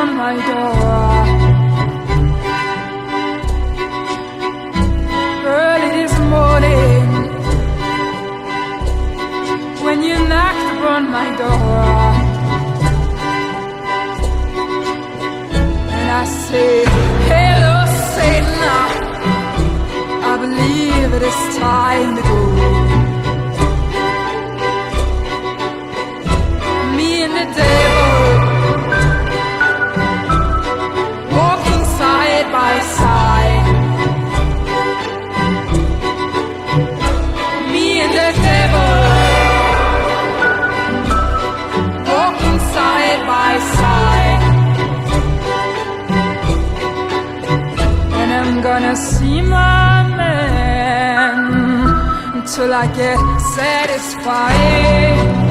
upon my door. Early this morning, when you knocked upon my door, and I say, hello Satan, I believe it is time to go. Me and the devil walking side by side. Me and the devil walking side by side. And I'm gonna see my man until I get satisfied.